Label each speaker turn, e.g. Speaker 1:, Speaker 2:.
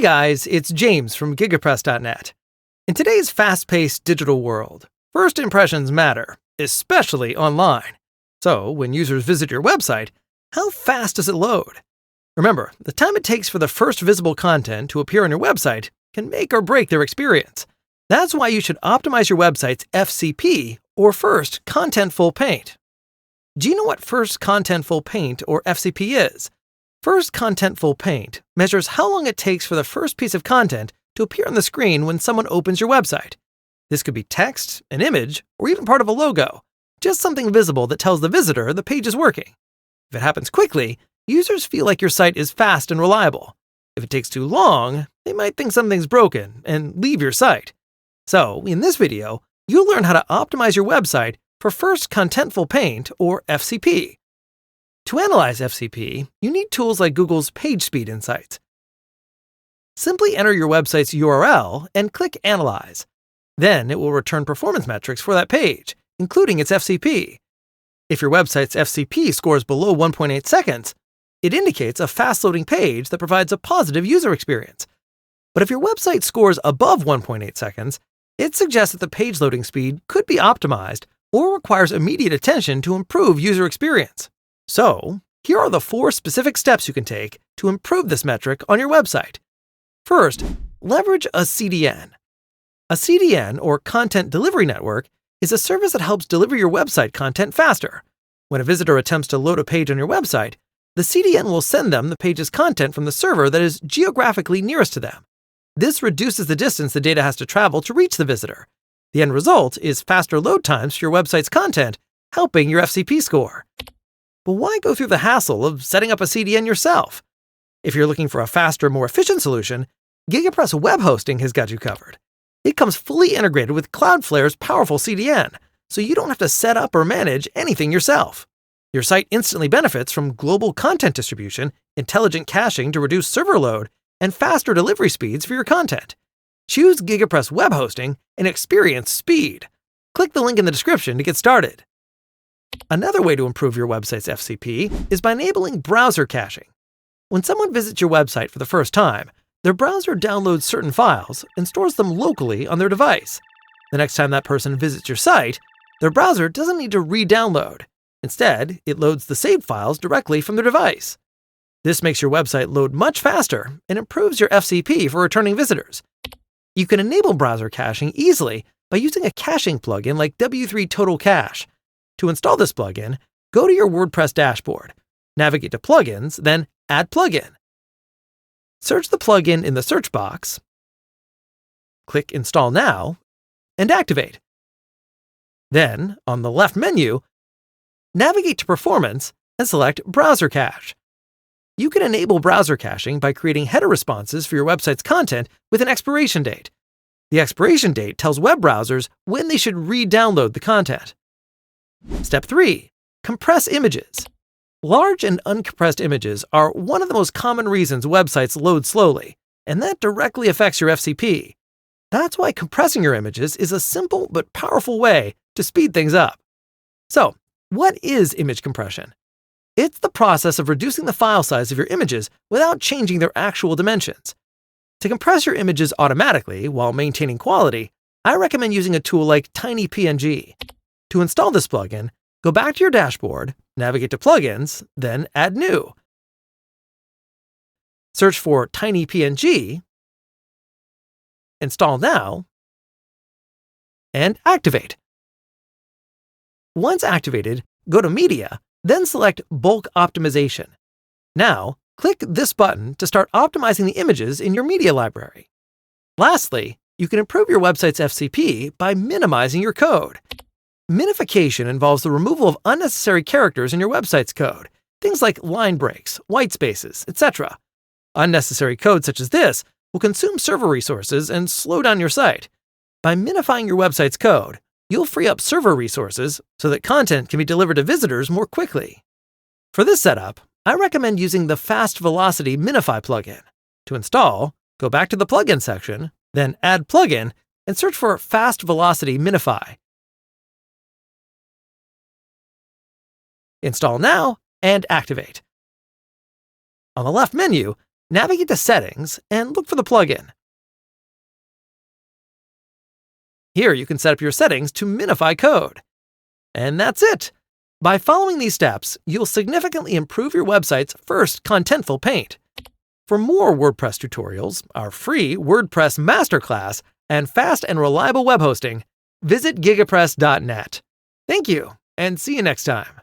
Speaker 1: Hey guys, it's James from GigaPress.net. In today's fast-paced digital world, first impressions matter, especially online. So, when users visit your website, how fast does it load? Remember, the time it takes for the first visible content to appear on your website can make or break their experience. That's why you should optimize your website's FCP, or First Contentful Paint. Do you know what First Contentful Paint, or FCP, is? First Contentful Paint measures how long it takes for the first piece of content to appear on the screen when someone opens your website. This could be text, an image, or even part of a logo, just something visible that tells the visitor the page is working. If it happens quickly, users feel like your site is fast and reliable. If it takes too long, they might think something's broken and leave your site. So, in this video, you'll learn how to optimize your website for First Contentful Paint, or FCP. To analyze FCP, you need tools like Google's PageSpeed Insights. Simply enter your website's URL and click Analyze. Then it will return performance metrics for that page, including its FCP. If your website's FCP scores below 1.8 seconds, it indicates a fast-loading page that provides a positive user experience. But if your website scores above 1.8 seconds, it suggests that the page loading speed could be optimized or requires immediate attention to improve user experience. So, here are the 4 specific steps you can take to improve this metric on your website. First, leverage a CDN. A CDN, or Content Delivery Network, is a service that helps deliver your website content faster. When a visitor attempts to load a page on your website, the CDN will send them the page's content from the server that is geographically nearest to them. This reduces the distance the data has to travel to reach the visitor. The end result is faster load times for your website's content, helping your FCP score. But why go through the hassle of setting up a CDN yourself? If you're looking for a faster, more efficient solution, GigaPress Web Hosting has got you covered. It comes fully integrated with Cloudflare's powerful CDN, so you don't have to set up or manage anything yourself. Your site instantly benefits from global content distribution, intelligent caching to reduce server load, and faster delivery speeds for your content. Choose GigaPress Web Hosting and experience speed. Click the link in the description to get started. Another way to improve your website's FCP is by enabling browser caching. When someone visits your website for the first time, their browser downloads certain files and stores them locally on their device. The next time that person visits your site, their browser doesn't need to re-download. Instead, it loads the saved files directly from their device. This makes your website load much faster and improves your FCP for returning visitors. You can enable browser caching easily by using a caching plugin like W3 Total Cache. To install this plugin, go to your WordPress dashboard, navigate to Plugins, then Add Plugin. Search the plugin in the search box, click Install Now, and activate. Then, on the left menu, navigate to Performance and select Browser Cache. You can enable browser caching by creating header responses for your website's content with an expiration date. The expiration date tells web browsers when they should re-download the content. Step 3. Compress images. Large and uncompressed images are one of the most common reasons websites load slowly, and that directly affects your FCP. That's why compressing your images is a simple but powerful way to speed things up. So, what is image compression? It's the process of reducing the file size of your images without changing their actual dimensions. To compress your images automatically while maintaining quality, I recommend using a tool like TinyPNG. To install this plugin, go back to your dashboard, navigate to Plugins, then Add New. Search for TinyPNG, install now, and activate. Once activated, go to Media, then select Bulk Optimization. Now, click this button to start optimizing the images in your media library. Lastly, you can improve your website's FCP by minimizing your code. Minification involves the removal of unnecessary characters in your website's code, things like line breaks, white spaces, etc. Unnecessary code such as this will consume server resources and slow down your site. By minifying your website's code, you'll free up server resources so that content can be delivered to visitors more quickly. For this setup, I recommend using the Fast Velocity Minify plugin. To install, go back to the Plugin section, then Add Plugin, and search for Fast Velocity Minify. Install now, and activate. On the left menu, Navigate to Settings and look for the plugin. Here you can set up your settings to minify code. And that's it! By following these steps, you'll significantly improve your website's First Contentful Paint. For more WordPress tutorials, our free WordPress masterclass, and fast and reliable web hosting, visit GigaPress.net. Thank you, and see you next time.